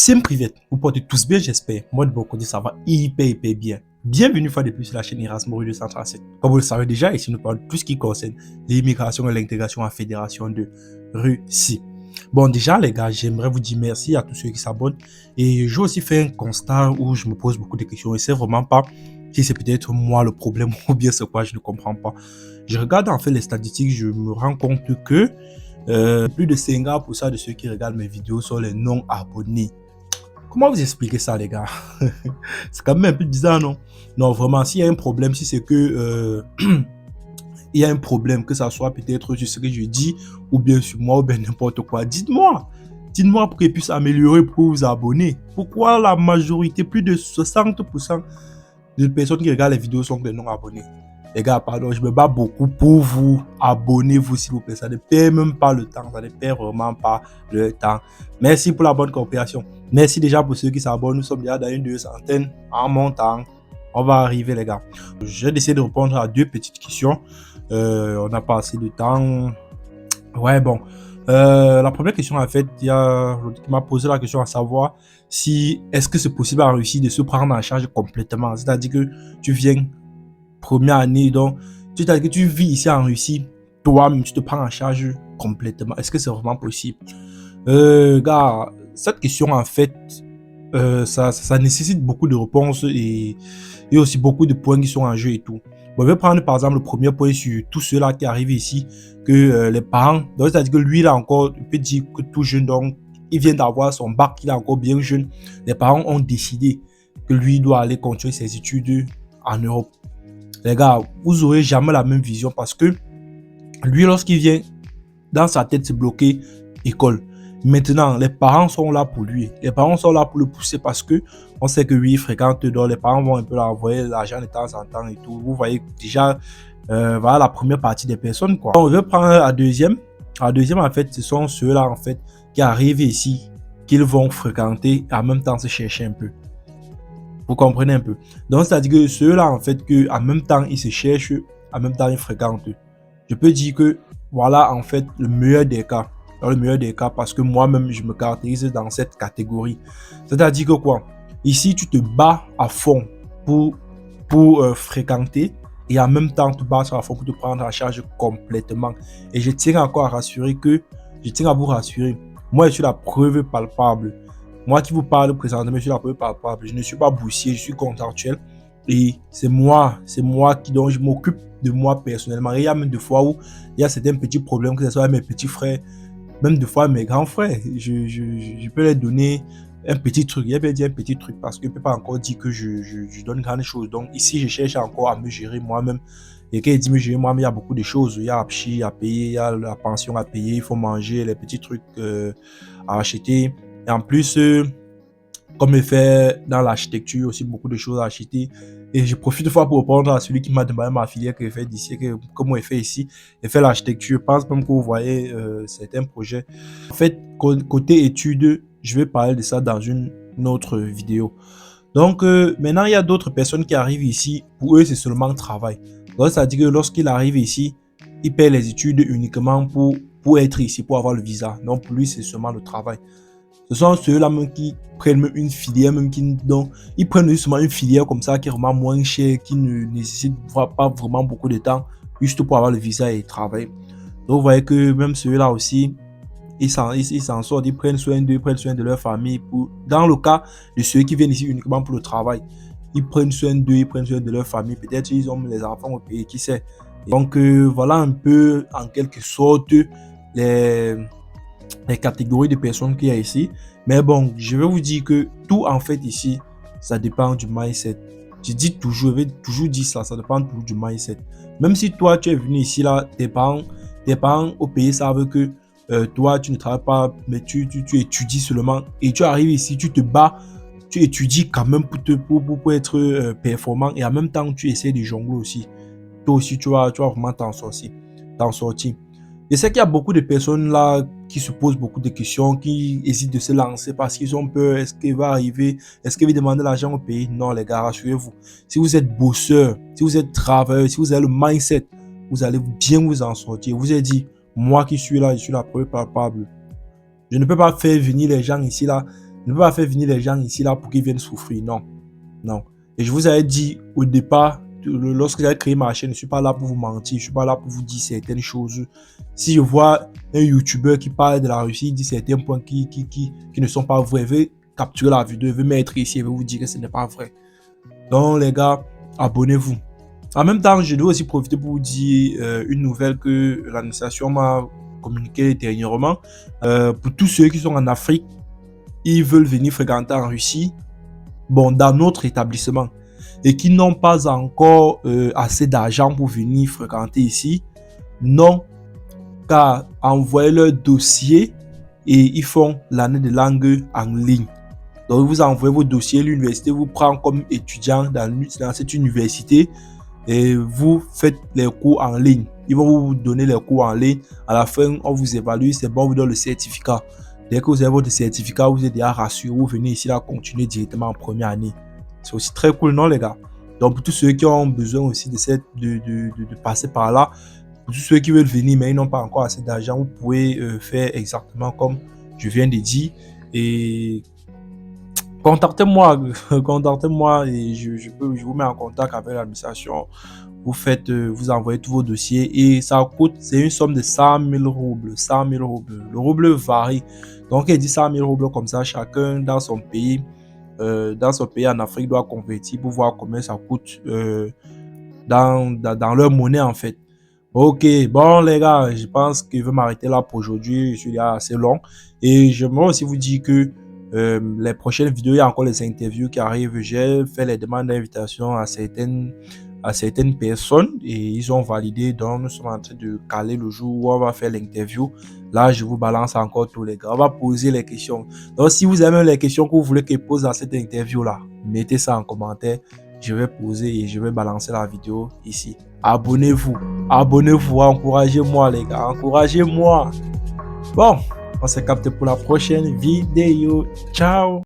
Всем привет! Vous portez tous bien, j'espère. Moi, de mon côté, ça va hyper bien. Bienvenue une fois de plus sur la chaîne Erasmus 237. Comme vous le savez déjà, ici nous parlons de tout ce qui concerne l'immigration et l'intégration en fédération de Russie. Bon, déjà, les gars, j'aimerais vous dire merci à tous ceux qui s'abonnent. Et j'ai aussi fait un constat où je me pose beaucoup de questions. Et c'est vraiment pas si c'est peut-être moi le problème ou bien c'est quoi, je ne comprends pas. Je regarde en fait les statistiques, je me rends compte que plus de 50% de ceux qui regardent mes vidéos sont les non-abonnés. Comment vous expliquer ça, les gars? C'est quand même un peu bizarre, non? Non, vraiment, s'il y a un problème, si c'est que il y a un problème, que ça soit peut-être sur ce que je dis, ou bien sur moi, ou bien n'importe quoi, dites-moi. Dites-moi pour qu'il puisse améliorer, pour vous abonner. Pourquoi la majorité, plus de 60% de personnes qui regardent les vidéos sont des non-abonnés? Les gars, pardon, je me bats beaucoup pour vous. Abonnez-vous, s'il vous plaît. Ça ne perd même pas le temps. Ça ne perd vraiment pas le temps. Merci pour la bonne coopération. Merci déjà pour ceux qui s'abonnent. Nous sommes déjà dans une 200 en montant. On va arriver, les gars. Je vais essayer de répondre à deux petites questions. On n'a pas assez de temps. Ouais, bon. La première question, en fait, il y a qui m'a posé la question à savoir si est-ce que c'est possible en Russie de se prendre en charge complètement. C'est-à-dire que tu viens première année, donc c'est-à-dire que tu vis ici en Russie, toi-même tu te prends en charge complètement. Est-ce que c'est vraiment possible? Gars, cette question en fait, ça nécessite beaucoup de réponses et aussi beaucoup de points qui sont en jeu et tout. Bon, je vais prendre par exemple le premier point sur tous ceux-là qui arrivent ici, que les parents, donc c'est-à-dire que lui là encore, il peut dire que tout jeune, donc il vient d'avoir son bac, il est encore bien jeune. Les parents ont décidé que lui doit aller continuer ses études en Europe. Les gars, vous n'aurez jamais la même vision parce que lui, lorsqu'il vient, dans sa tête, c'est bloqué école. Maintenant, les parents sont là pour lui. Les parents sont là pour le pousser parce que on sait que lui, il fréquente, donc les parents vont un peu l'envoyer l'argent de temps en temps et tout. Vous voyez déjà, voilà la première partie des personnes, quoi. On veut prendre la deuxième. La deuxième, en fait, ce sont ceux-là, en fait, qui arrivent ici, qu'ils vont fréquenter et en même temps se chercher un peu. Vous comprenez un peu. Donc, c'est-à-dire que ceux-là, en fait, qu'en même temps, ils se cherchent, en même temps, ils fréquentent. Je peux dire que, voilà, en fait, le meilleur des cas. Dans le meilleur des cas, parce que moi-même, je me caractérise dans cette catégorie. C'est-à-dire que quoi? Ici, tu te bats à fond pour fréquenter et en même temps, tu te bats à fond pour te prendre en charge complètement. Et je tiens encore à vous rassurer. Moi, je suis la preuve palpable. Moi qui vous parle présentement, je suis la preuve palpable. Je ne suis pas boursier, je suis contractuel. Et c'est moi donc je m'occupe de moi personnellement. Et il y a même des fois où il y a certains petits problèmes, que ce soit mes petits frères, même des fois mes grands frères. Je peux leur donner un petit truc. Il y a bien dit un petit truc parce que je ne peux pas encore dire que je donne grande chose. Donc ici, je cherche encore à me gérer moi-même. Et quand il dit me gérer moi-même, il y a beaucoup de choses. Il y a la psy à payer, il y a la pension à payer, il faut manger, les petits trucs à acheter. Et en plus, comme il fait dans l'architecture, aussi beaucoup de choses à acheter. Et je profite une fois pour répondre à celui qui m'a demandé ma filière qu'il fait d'ici, comment il fait ici. Il fait l'architecture. Je pense même que vous voyez certains projets. En fait, côté études, je vais parler de ça dans une autre vidéo. Donc, maintenant, il y a d'autres personnes qui arrivent ici. Pour eux, c'est seulement le travail. Donc, ça veut dire que lorsqu'il arrive ici, il paie les études uniquement pour être ici, pour avoir le visa. Donc, pour lui, c'est seulement le travail. Ce sont ceux-là même qui prennent même une filière, donc ils prennent justement une filière comme ça qui est vraiment moins chère, qui ne nécessite pas vraiment beaucoup de temps, juste pour avoir le visa et travailler. Donc vous voyez que même ceux-là aussi, ils s'en sortent, ils prennent soin d'eux, ils prennent soin de leur famille. Dans le cas de ceux qui viennent ici uniquement pour le travail, ils prennent soin d'eux, ils prennent soin de leur famille. Peut-être ils ont les enfants au pays, qui sait. Donc voilà un peu en quelque sorte les catégories de personnes qu'il y a ici. Mais bon, je vais vous dire que tout en fait ici, ça dépend du mindset. Je vais toujours dire ça dépend toujours du mindset. Même si toi, tu es venu ici, là, tes parents au pays savent que toi, tu ne travailles pas, mais tu étudies seulement. Et tu arrives ici, tu te bats, tu étudies quand même pour être performant. Et en même temps, tu essaies de jongler aussi. Toi aussi, tu vas vraiment t'en sortir. Je sais qu'il y a beaucoup de personnes là qui se posent beaucoup de questions, qui hésitent de se lancer parce qu'ils ont peur. Est-ce qu'il va arriver? Est-ce qu'il va demander l'argent au pays? Non, les gars, rassurez-vous. Si vous êtes bosseur, si vous êtes travailleur, si vous avez le mindset, vous allez bien vous en sortir. Vous avez dit, moi qui suis là, je suis la preuve palpable. Je ne peux pas faire venir les gens ici là Ne peut pas faire venir les gens ici là pour qu'ils viennent souffrir. Non, non. Et je vous avais dit au départ, lorsque j'ai créé ma chaîne, je ne suis pas là pour vous mentir, je ne suis pas là pour vous dire certaines choses. Si je vois un YouTuber qui parle de la Russie, il dit certains points qui ne sont pas vrais, je vais capturer la vidéo, je vais mettre ici et je vais vous dire que ce n'est pas vrai. Donc les gars, abonnez-vous. En même temps, je dois aussi profiter pour vous dire une nouvelle que l'administration m'a communiquée dernièrement. Pour tous ceux qui sont en Afrique, ils veulent venir fréquenter en Russie, bon, dans notre établissement, et qui n'ont pas encore assez d'argent pour venir fréquenter ici, non, car envoyez leur dossier et ils font l'année de langue en ligne. Donc, vous envoyez vos dossiers, l'université vous prend comme étudiant dans cette université et vous faites les cours en ligne. Ils vont vous donner les cours en ligne. À la fin, on vous évalue, c'est bon, on vous donne le certificat. Dès que vous avez votre certificat, vous êtes déjà rassuré, vous venez ici là continuer directement en première année. C'est aussi très cool, non les gars? Donc pour tous ceux qui ont besoin aussi de passer par là, pour tous ceux qui veulent venir mais ils n'ont pas encore assez d'argent, vous pouvez faire exactement comme je viens de dire. Et contactez-moi, contactez-moi et je vous mets en contact avec l'administration. Vous envoyez tous vos dossiers et ça coûte, c'est une somme de 100 000 roubles. 100 000 roubles. Le rouble varie. Donc, il dit 100 000 roubles comme ça, chacun dans son pays en Afrique doit convertir pour voir combien ça coûte dans leur monnaie en fait. Ok, bon les gars, je pense que je vais m'arrêter là pour aujourd'hui. Je suis là assez long et j'aimerais aussi vous dire que les prochaines vidéos, il y a encore les interviews qui arrivent. J'ai fait les demandes d'invitation à certaines personnes et ils ont validé. Donc, nous sommes en train de caler le jour où on va faire l'interview. Là, je vous balance encore tous les gars. On va poser les questions. Donc, si vous avez les questions que vous voulez que je pose dans cette interview-là, mettez ça en commentaire. Je vais poser et je vais balancer la vidéo ici. Abonnez-vous. Abonnez-vous. Encouragez-moi, les gars. Encouragez-moi. Bon, on se capte pour la prochaine vidéo. Ciao.